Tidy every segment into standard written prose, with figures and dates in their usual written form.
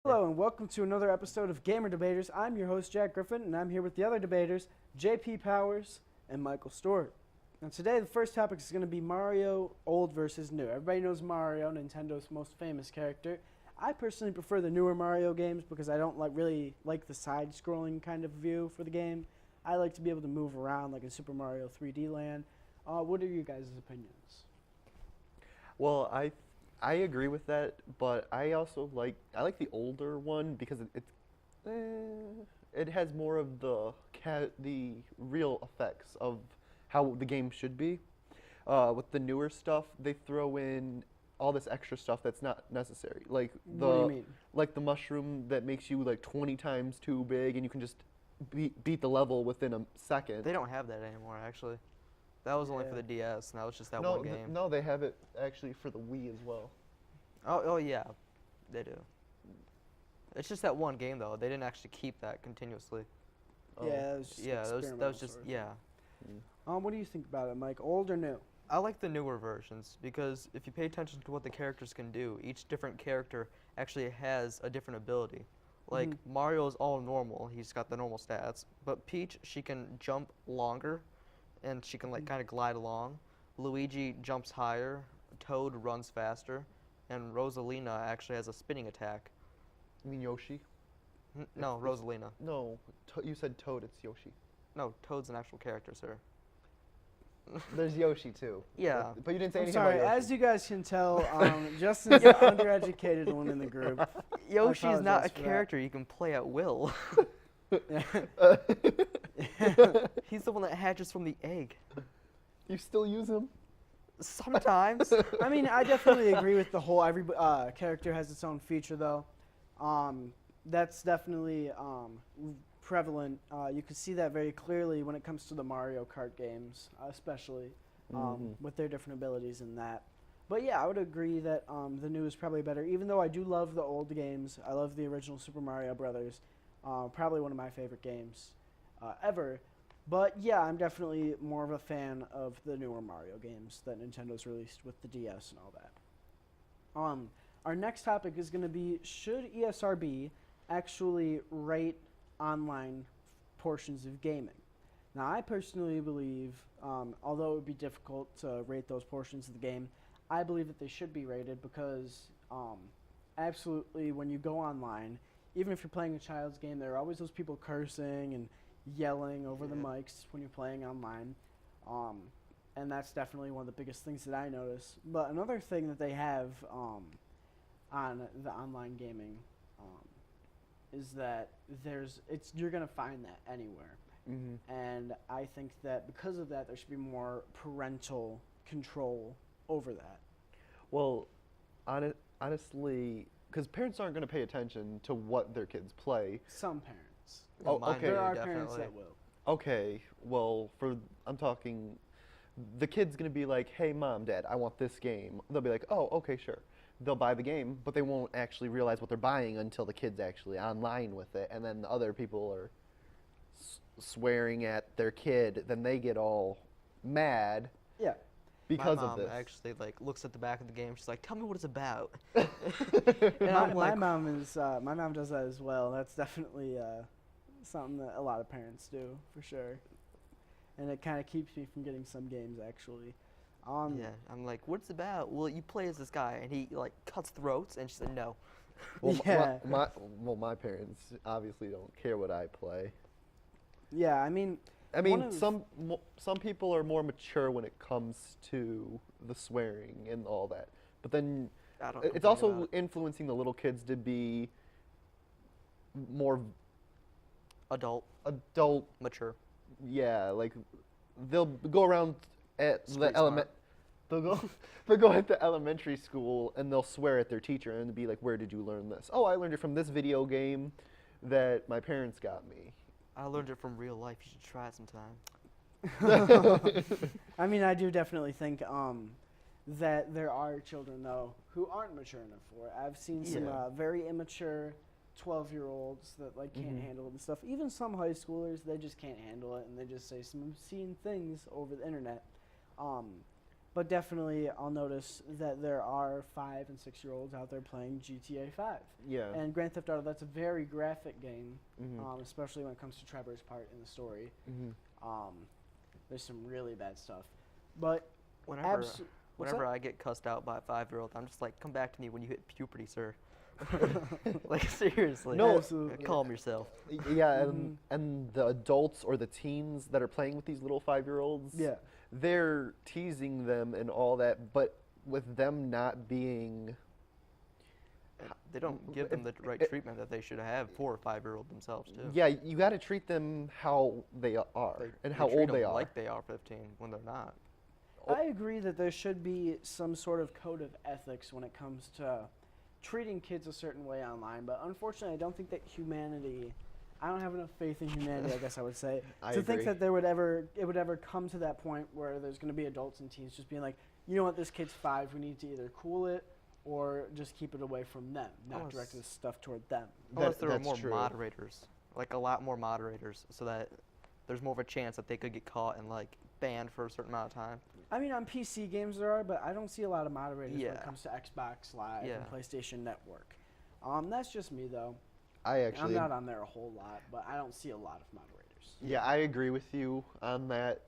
Hello and welcome to another episode of Gamer Debaters. I'm your host Jack Griffin and I'm here with the other debaters, JP Powers and Michael Stewart. And today the first topic is going to be Mario old versus new. Everybody knows Mario, Nintendo's most famous character. I personally prefer the newer Mario games because I don't really like the side-scrolling kind of view for the game. I like to be able to move around like in Super Mario 3D Land. What are you guys' opinions? Well, I agree with that, but I also like the older one because it has more of the real effects of how the game should be. With the newer stuff, they throw in all this extra stuff that's not necessary, like What do you mean? the mushroom that makes you like 20 times too big, and you can just beat the level within a second. They don't have that anymore, actually. That was only for the DS, and that was just that no, one game. no, they have it actually for the Wii as well. Oh yeah, they do. It's just that one game though. They didn't actually keep that continuously. Oh. Yeah, that was just that was just sort of yeah. thing. What do you think about it, Mike? Old or new? I like the newer versions because if you pay attention to what the characters can do, each different character actually has a different ability. Like Mario is all normal; he's got the normal stats. But Peach, she can jump longer, and she can like kind of glide along. Luigi jumps higher. Toad runs faster. And Rosalina actually has a spinning attack. You mean Yoshi? No, Rosalina. No, you said Toad. It's Yoshi. No, Toad's an actual character, sir. There's Yoshi too. Yeah. But you didn't say I'm anything sorry, about Yoshi. as you guys can tell, Justin's the undereducated one in the group. Yoshi's not apologize a for that. character you can play at will. He's the one that hatches from the egg. You still use him? Sometimes. I mean, I definitely agree with the whole every character has its own feature, though. That's definitely prevalent. You can see that very clearly when it comes to the Mario Kart games, especially with their different abilities in that. But yeah, I would agree that the new is probably better, even though I do love the old games. I love the original Super Mario Brothers. Probably one of my favorite games ever. But yeah, I'm definitely more of a fan of the newer Mario games that Nintendo's released with the DS and all that. Our next topic is going to be, should ESRB actually rate online portions of gaming? Now, I personally believe, although it would be difficult to rate those portions of the game, I believe that they should be rated because absolutely when you go online, even if you're playing a child's game, there are always those people cursing and yelling over the mics when you're playing online. And that's definitely one of the biggest things that I notice. But another thing that they have on the online gaming is that you're going to find that anywhere. And I think that because of that, there should be more parental control over that. Well, honestly, because parents aren't going to pay attention to what their kids play. Some parents. Oh, Mine okay. There are definitely. parents that will. Okay, well, I'm talking, the kid's going to be like, hey, Mom, Dad, I want this game. They'll be like, oh, okay, sure. They'll buy the game, but they won't actually realize what they're buying until the kid's actually online with it, and then the other people are swearing at their kid, then they get all mad Yeah. because my of mom this. actually like looks at the back of the game. She's like, "Tell me what it's about." And I'm my like, mom does that as well. That's definitely something that a lot of parents do for sure, and it kind of keeps me from getting some games actually. yeah, I'm like, "What's it about?" Well, you play as this guy, and he like cuts throats, and she said, "No." Well, Yeah. my parents obviously don't care what I play. Yeah, I mean, some people are more mature when it comes to the swearing and all that, but then I don't. it's complain also about it. influencing the little kids to be more Adult, adult. mature. Yeah, like they'll go around at Street the element. smart. They'll go at the elementary school and they'll swear at their teacher and be like, "Where did you learn this?" "Oh, I learned it from this video game that my parents got me." I learned it from real life. You should try it sometime. I mean, I do definitely think that there are children though who aren't mature enough for it. I've seen some Yeah. very immature 12-year-olds that like can't handle it and stuff. Even some high schoolers, they just can't handle it and they just say some obscene things over the internet. But definitely, I'll notice that there are 5 and 6-year-olds out there playing GTA 5. Yeah. And Grand Theft Auto, that's a very graphic game, Mhm. especially when it comes to Trevor's part in the story. Mhm. There's some really bad stuff. But Whenever, what's whenever that? I get cussed out by a 5-year-old, I'm just like, come back to me when you hit puberty, sir. Like, seriously. No, Absolutely. Calm yourself. Yeah, and the adults or the teens that are playing with these little 5-year-olds, Yeah. they're teasing them and all that, but with them not being. They don't give them the right treatment that they should have for a 5-year-old themselves, too. Yeah, you got to treat them how they are and how treat old they them are. like they are 15 when they're not. I agree that there should be some sort of code of ethics when it comes to treating kids a certain way online, but unfortunately, I don't think that I don't have enough faith in humanity, I guess I would say, I to think agree. that it would ever come to that point where there's going to be adults and teens just being like, you know what, this kid's 5, we need to either cool it or just keep it away from them, not Unless- direct this stuff toward them. Unless there were that's more true. moderators, like a lot more moderators, so that there's more of a chance that they could get caught and like banned for a certain amount of time. I mean, on PC games there are, but I don't see a lot of moderators when Yeah. it comes to Xbox Live Yeah. and PlayStation Network. That's just me, though. I actually. I'm not on there a whole lot, but I don't see a lot of moderators. Yeah, I agree with you on that,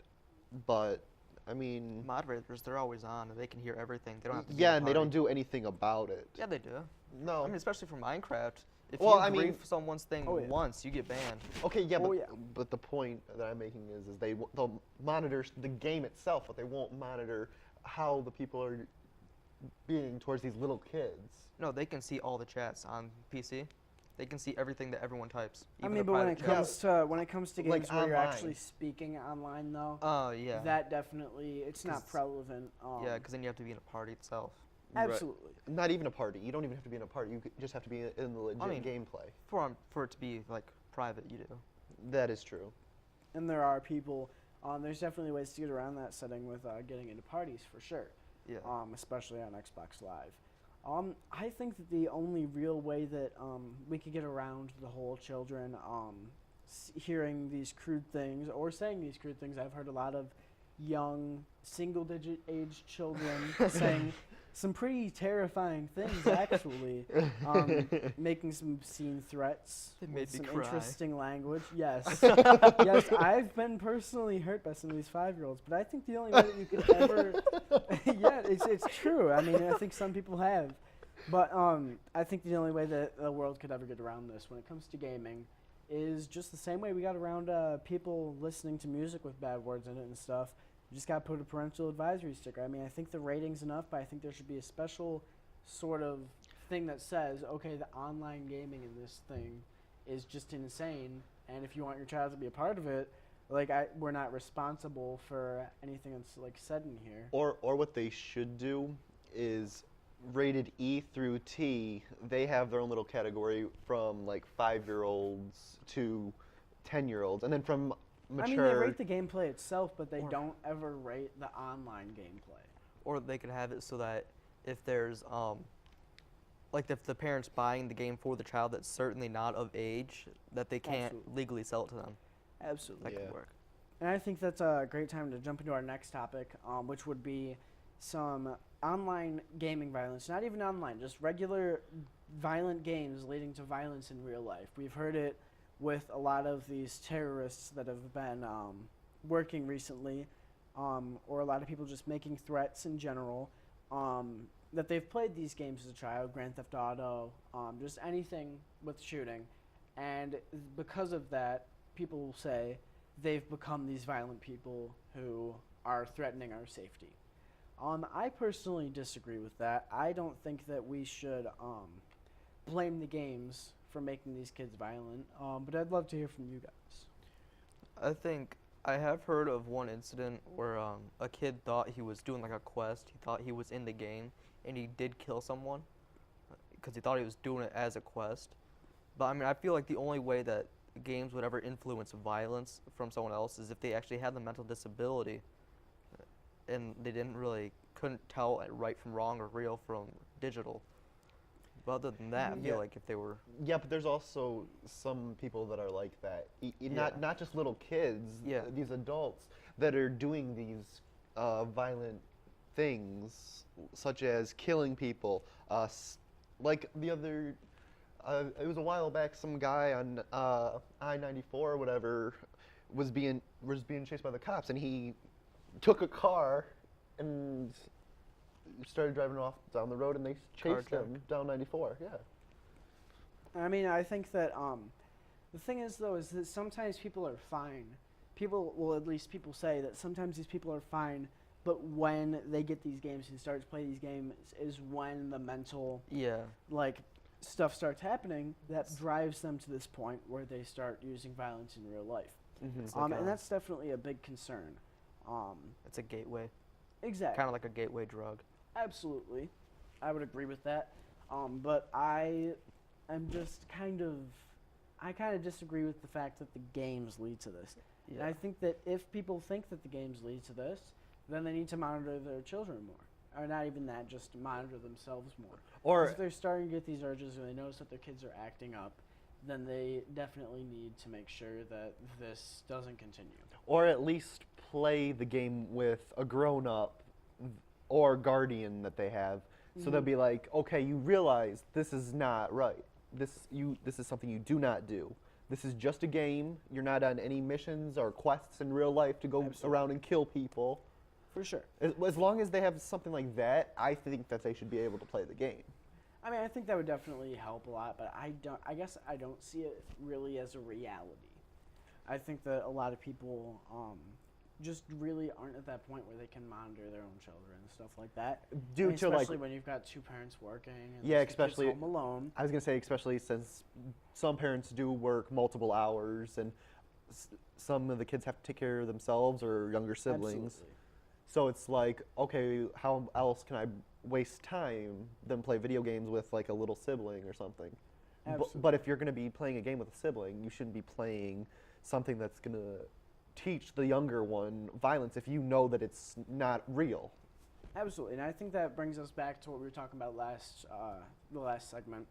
but I mean. Moderators, they're always on, and they can hear everything. They don't have to. Yeah, and they don't do anything about it. Yeah, they do. No. I mean, especially for Minecraft. If Well, you I mean- grief someone's thing Oh, yeah. once, you get banned. Okay, yeah, Oh, but, yeah. but the point that I'm making is they'll monitor the game itself, but they won't monitor how the people are being towards these little kids. No, they can see all the chats on PC. They can see everything that everyone types. I even mean, the but when it private comes to games Like where you're online. actually speaking online, though, Oh, yeah. that definitely it's not 'Cause- relevant. Yeah, because then you have to be in a party itself. Right. Absolutely. Not even a party. You don't even have to be in a party. Just have to be in the legit mean- gameplay. For it to be like private, you do. That is true. And there are people. There's definitely ways to get around that setting with getting into parties for sure. Yeah. Especially on Xbox Live. I think that the only real way that we could get around the whole children hearing these crude things or saying these crude things, I've heard a lot of young single-digit age children saying some pretty terrifying things, actually, making some obscene threats It with made me some cry. interesting language. Yes, yes, I've been personally hurt by some of these 5-year-olds, but I think the only way that you could ever, yeah, it's true. I mean, I think some people have, but I think the only way that the world could ever get around this when it comes to gaming is just the same way we got around people listening to music with bad words in it and stuff. You just got to put a parental advisory sticker. I mean, I think the rating's enough, but I think there should be a special sort of thing that says, okay, the online gaming in this thing is just insane, and if you want your child to be a part of it, like we're not responsible for anything that's like said in here. Or what they should do is rated E through T. They have their own little category from like 5-year-olds to 10-year-olds, and then from mature. I mean, they rate the gameplay itself, but they Or- don't ever rate the online gameplay. Or they could have it so that if there's like if the parents buying the game for the child that's certainly not of age, that they can't Absolutely. legally sell it to them. Absolutely. That Yeah. could work. And I think that's a great time to jump into our next topic, which would be some online gaming violence. Not even online, just regular violent games leading to violence in real life. We've heard it with a lot of these terrorists that have been working recently, or a lot of people just making threats in general, that they've played these games as a child, Grand Theft Auto, just anything with shooting. And because of that, people will say they've become these violent people who are threatening our safety. I personally disagree with that. I don't think that we should blame the games for making these kids violent, but I'd love to hear from you guys. I think I have heard of one incident where a kid thought he was doing like a quest. He thought he was in the game, and he did kill someone because he thought he was doing it as a quest. But I mean, I feel like the only way that games would ever influence violence from someone else is if they actually had the mental disability, and they couldn't tell right from wrong or real from digital. But other than that, I Yeah. feel like if they were Yeah, but there's also some people that are like that. Yeah. Not just little kids. Yeah. These adults that are doing these violent things, such as killing people. Like the other, it was a while back. Some guy on I-94 or whatever was being chased by the cops, and he took a car and started driving off down the road, and they chased him down 94. Yeah. I mean, I think that the thing is, though, is that sometimes people are fine. At least people say that sometimes these people are fine, but when they get these games and start to play these games is when the mental, like, stuff starts happening that drives them to this point where they start using violence in real life. Mm-hmm. And that's definitely a big concern. It's a gateway. Exactly. Kind of like a gateway drug. Absolutely. I would agree with that. But I kind of disagree with the fact that the games lead to this. Yeah. And I think that if people think that the games lead to this, then they need to monitor their children more. Or not even that, just monitor themselves more. Or if they're starting to get these urges and they notice that their kids are acting up, then they definitely need to make sure that this doesn't continue. Or at least play the game with a grown-up or guardian that they have. So they'll be like, okay, you realize this is not right. This is something you do not do. This is just a game. You're not on any missions or quests in real life to go around and kill people. For sure. As long as they have something like that, I think that they should be able to play the game. I mean, I think that would definitely help a lot, but I guess I don't see it really as a reality. I think that a lot of people just really aren't at that point where they can monitor their own children and stuff like that. Especially when you've got two parents working and especially kids home alone. I was gonna say, especially since some parents do work multiple hours, and some of the kids have to take care of themselves or younger siblings. Absolutely. So it's like, okay, how else can I waste time than play video games with like a little sibling or something? But if you're gonna be playing a game with a sibling, you shouldn't be playing something that's gonna teach the younger one violence if you know that it's not real. Absolutely, and I think that brings us back to what we were talking about the last segment.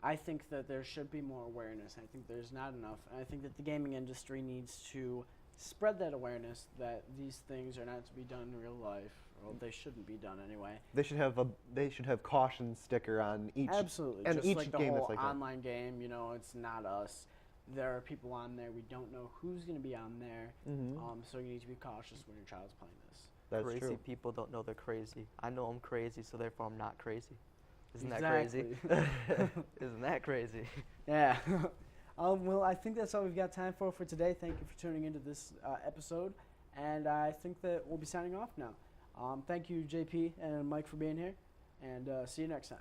I think that there should be more awareness. I think there's not enough, and I think that the gaming industry needs to spread that awareness that these things are not to be done in real life, or they shouldn't be done anyway. They should have caution sticker on each. Absolutely, and just each like the game whole that's like online game. You know, it's not us. There are people on there. We don't know who's going to be on there. So you need to be cautious when your child's playing this. That's crazy true. people don't know they're crazy. I know I'm crazy, so therefore I'm not crazy. Isn't Exactly. that crazy? Isn't that crazy? Yeah. Well, I think that's all we've got time for today. Thank you for tuning into this episode. And I think that we'll be signing off now. Thank you, JP and Mike, for being here. And see you next time.